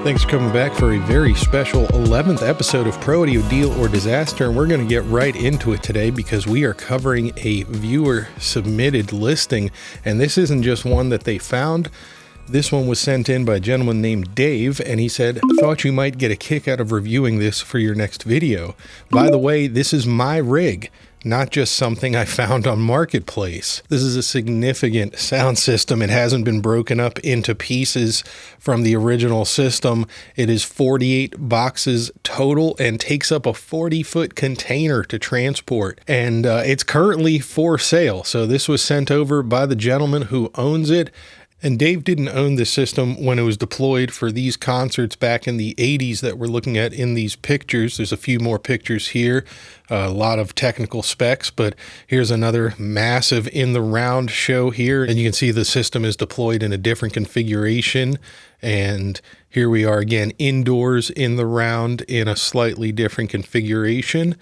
Thanks for coming back for a very special 11th episode of Pro Audio Deal or Disaster, and we're going to get right into it today because we are covering a viewer-submitted listing, and this isn't just one that they found. This one was sent in by a gentleman named Dave, and he said, "Thought you might get a kick out of reviewing this for your next video. By the way, this is my rig, not just something I found on Marketplace. This is a significant sound system. It hasn't been broken up into pieces from the original system. It is 48 boxes total and takes up a 40-foot container to transport. And it's currently for sale. So this was sent over by the gentleman who owns it. And Dave didn't own this system when it was deployed for these concerts back in the 80s that we're looking at in these pictures. There's a few more pictures here, a lot of technical specs, but here's another massive in the round show here. And you can see the system is deployed in a different configuration. And here we are again, indoors in the round in a slightly different configuration.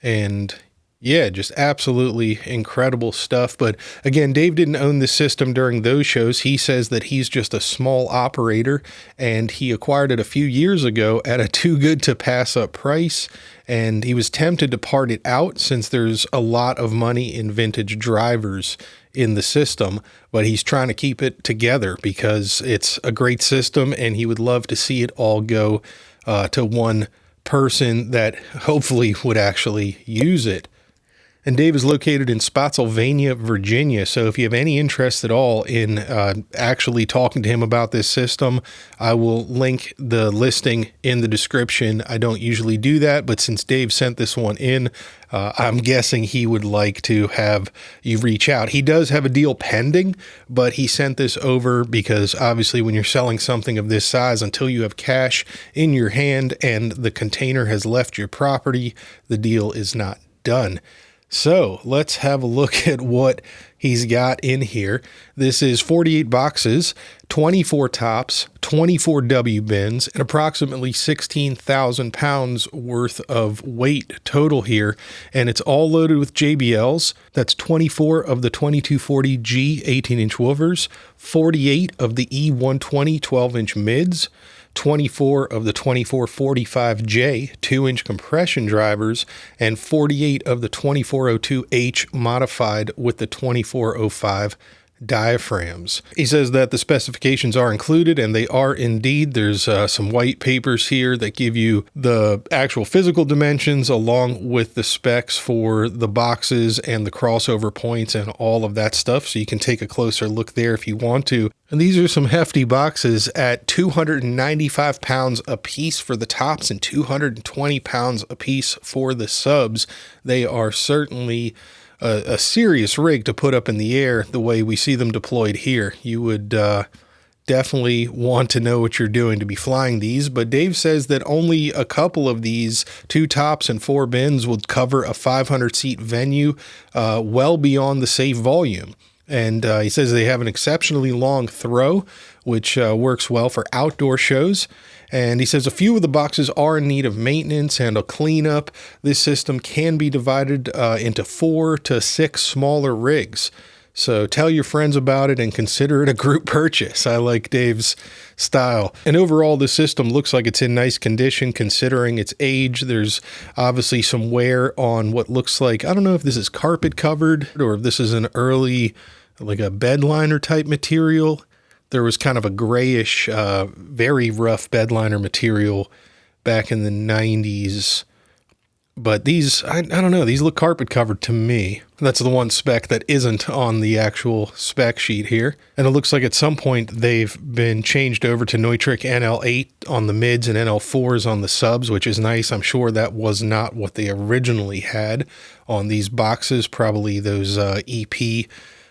And yeah, just absolutely incredible stuff. But again, Dave didn't own this system during those shows. He says that he's just a small operator and he acquired it a few years ago at a too good to pass up price. And he was tempted to part it out since there's a lot of money in vintage drivers in the system, but he's trying to keep it together because it's a great system and he would love to see it all go to one person that hopefully would actually use it. And Dave is located in Spotsylvania, Virginia. So if you have any interest at all in actually talking to him about this system, I will link the listing in the description. I don't usually do that, but since Dave sent this one in, I'm guessing he would like to have you reach out. He does have a deal pending, but he sent this over because obviously when you're selling something of this size, until you have cash in your hand and the container has left your property, the deal is not done. So let's have a look at what he's got in here. This is 48 boxes, 24 tops, 24 W bins, and approximately 16,000 pounds worth of weight total here. And it's all loaded with JBLs. That's 24 of the 2240G 18-inch woofers, 48 of the E120 12-inch mids, 24 of the 2445J 2-inch compression drivers, and 48 of the 2402H modified with the 2405 diaphragms. He says that the specifications are included, and they are indeed. There's some white papers here that give you the actual physical dimensions along with the specs for the boxes and the crossover points and all of that stuff. So you can take a closer look there if you want to. And these are some hefty boxes at 295 pounds a piece for the tops and 220 pounds a piece for the subs. They are certainly a serious rig to put up in the air the way we see them deployed here. You would definitely want to know what you're doing to be flying these, but Dave says that only a couple of these, 2 tops and 4 bins, would cover a 500-seat venue well beyond the safe volume. And he says they have an exceptionally long throw, which works well for outdoor shows. And he says a few of the boxes are in need of maintenance and a cleanup. This system can be divided into 4 to 6 smaller rigs. So tell your friends about it and consider it a group purchase. I like Dave's style. And overall, the system looks like it's in nice condition considering its age. There's obviously some wear on what looks like, I don't know if this is carpet covered or if this is an early, like a bed liner type material. There was kind of a grayish, very rough bed liner material back in the 90s. But these, I don't know, these look carpet covered to me. That's the one spec that isn't on the actual spec sheet here. And it looks like at some point they've been changed over to Neutrik NL8 on the mids and NL4s on the subs, which is nice. I'm sure that was not what they originally had on these boxes, probably those EP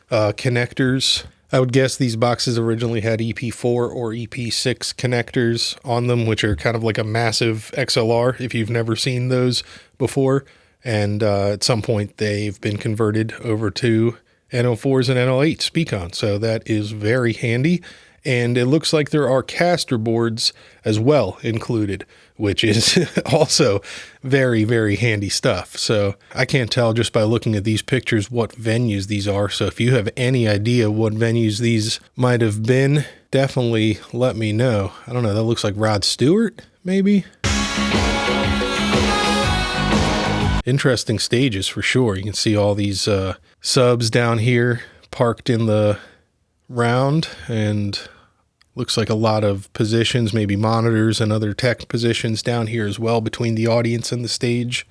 connectors. I would guess these boxes originally had EP4 or EP6 connectors on them, which are kind of like a massive XLR if you've never seen those before. And at some point they've been converted over to NL4s and NL8 Speakon. So that is very handy. And it looks like there are caster boards as well included, which is also very, very handy stuff. So I can't tell just by looking at these pictures what venues these are. So if you have any idea what venues these might have been, definitely let me know. I don't know, that looks like Rod Stewart, maybe? Interesting stages for sure. You can see all these subs down here parked in the round, and looks like a lot of positions, maybe monitors and other tech positions down here as well between the audience and the stage.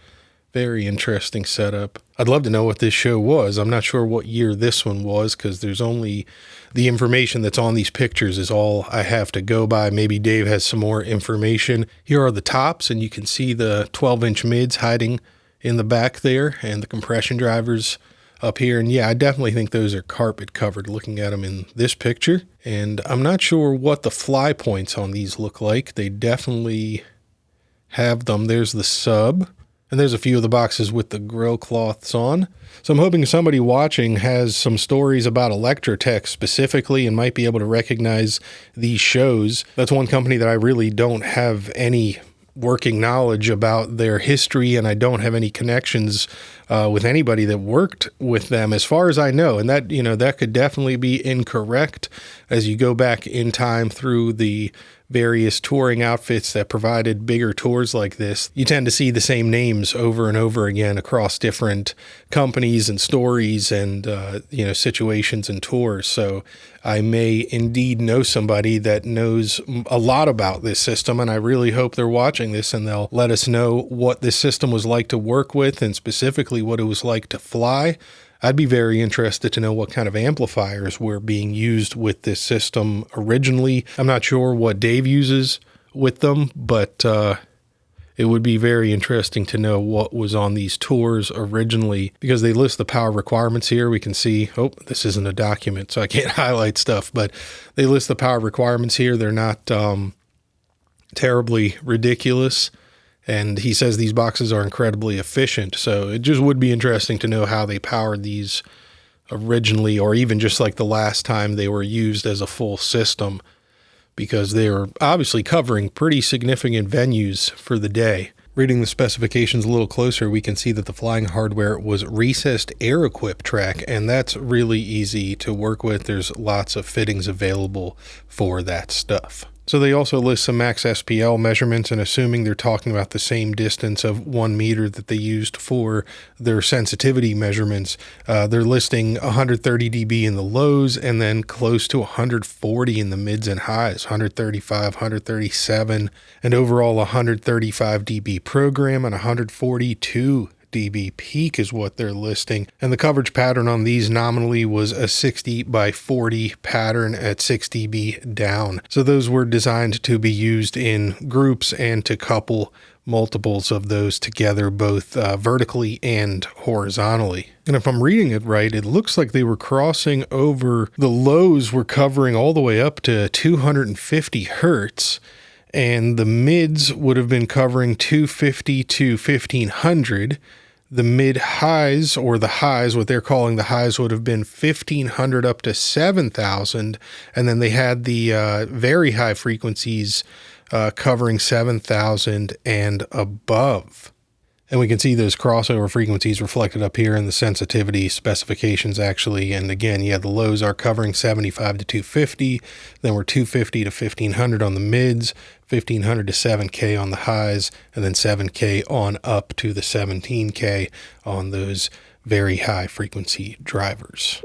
Very interesting setup. I'd love to know what this show was. I'm not sure what year this one was, because there's only the information that's on these pictures is all I have to go by. Maybe Dave has some more information. Here are the tops, and you can see the 12-inch mids hiding in the back there, and the compression drivers up here. And yeah, I definitely think those are carpet covered looking at them in this picture. And I'm not sure what the fly points on these look like. They definitely have them. There's the sub, and there's a few of the boxes with the grill cloths on. So I'm hoping somebody watching has some stories about Electrotech specifically and might be able to recognize these shows. That's one company that I really don't have any working knowledge about their history, and I don't have any connections with anybody that worked with them as far as I know. And that, that could definitely be incorrect as you go back in time through the various touring outfits that provided bigger tours like this. You tend to see the same names over and over again across different companies and stories and, situations and tours. So I may indeed know somebody that knows a lot about this system, and I really hope they're watching this and they'll let us know what this system was like to work with, and specifically what it was like to fly. I'd be very interested to know what kind of amplifiers were being used with this system originally. I'm not sure what Dave uses with them, but it would be very interesting to know what was on these tours originally, because they list the power requirements here. We can see, this isn't a document, so I can't highlight stuff, but they list the power requirements here. They're not terribly ridiculous. And he says these boxes are incredibly efficient. So it just would be interesting to know how they powered these originally, or even just like the last time they were used as a full system, because they were obviously covering pretty significant venues for the day. Reading the specifications a little closer, we can see that the flying hardware was recessed air equip track, and that's really easy to work with. There's lots of fittings available for that stuff. So they also list some max SPL measurements, and assuming they're talking about the same distance of 1 meter that they used for their sensitivity measurements, they're listing 130 dB in the lows and then close to 140 in the mids and highs, 135, 137, and overall 135 dB program and 142 dB peak is what they're listing. And the coverage pattern on these nominally was a 60 by 40 pattern at 6 dB down. So those were designed to be used in groups and to couple multiples of those together, both vertically and horizontally. And if I'm reading it right, it looks like they were crossing over, the lows were covering all the way up to 250 hertz. And the mids would have been covering 250 to 1500. The mid highs, or the highs, what they're calling the highs, would have been 1500 up to 7000. And then they had the very high frequencies covering 7000 and above. And we can see those crossover frequencies reflected up here in the sensitivity specifications actually. And again, the lows are covering 75 to 250. Then we're 250 to 1500 on the mids, 1500 to 7K on the highs, and then 7K on up to the 17K on those very high frequency drivers.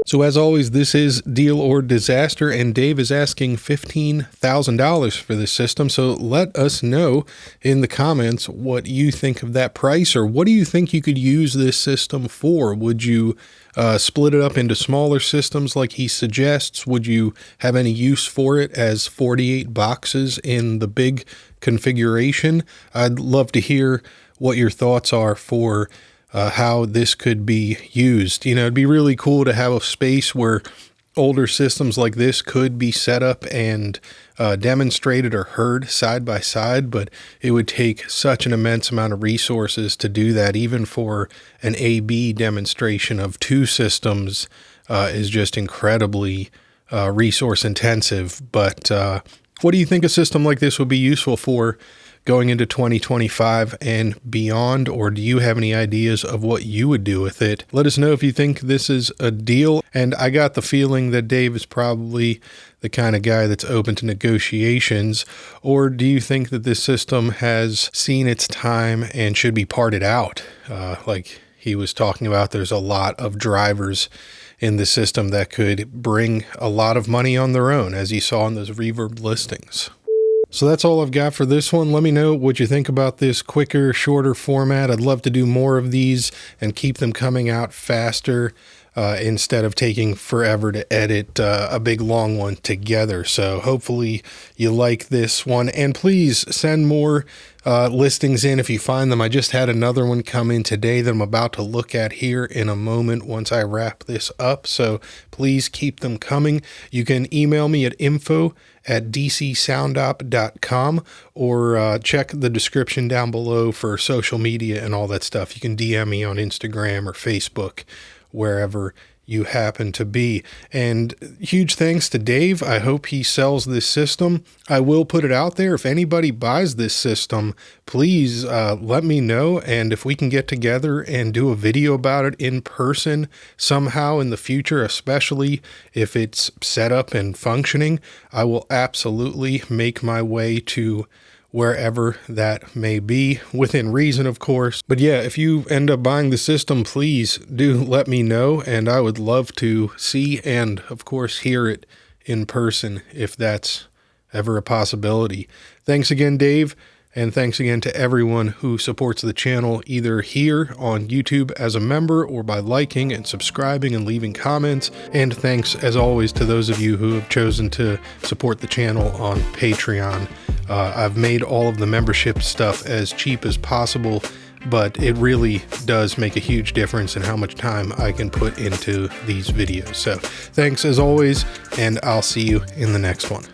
So as always, this is Deal or Disaster, and Dave is asking $15,000 for this system. So let us know in the comments what you think of that price, or what do you think you could use this system for? Would you split it up into smaller systems like he suggests? Would you have any use for it as 48 boxes in the big configuration? I'd love to hear what your thoughts are for how this could be used. It'd be really cool to have a space where older systems like this could be set up and demonstrated or heard side by side, but it would take such an immense amount of resources to do that. Even for an A/B demonstration of two systems is just incredibly resource intensive. But what do you think a system like this would be useful for? going into 2025 and beyond, or do you have any ideas of what you would do with it? Let us know if you think this is a deal. And I got the feeling that Dave is probably the kind of guy that's open to negotiations, or do you think that this system has seen its time and should be parted out? Like he was talking about, there's a lot of drivers in the system that could bring a lot of money on their own, as you saw in those reverb listings. So that's all I've got for this one. Let me know what you think about this quicker, shorter format. I'd love to do more of these and keep them coming out faster instead of taking forever to edit a big long one together. So hopefully you like this one, and please send more listings in if you find them. I just had another one come in today that I'm about to look at here in a moment once I wrap this up. So please keep them coming. You can email me at info@DcSoundOp.com or check the description down below for social media and all that stuff. You can DM me on Instagram or Facebook, wherever you happen to be. And huge thanks to Dave. I hope he sells this system. I will put it out there. If anybody buys this system, please let me know. And if we can get together and do a video about it in person somehow in the future, especially if it's set up and functioning, I will absolutely make my way to wherever that may be, within reason, of course. But yeah, if you end up buying the system, please do let me know, and I would love to see and, of course, hear it in person if that's ever a possibility. Thanks again, Dave, and thanks again to everyone who supports the channel either here on YouTube as a member or by liking and subscribing and leaving comments. And thanks, as always, to those of you who have chosen to support the channel on Patreon. I've made all of the membership stuff as cheap as possible, but it really does make a huge difference in how much time I can put into these videos. So thanks as always, and I'll see you in the next one.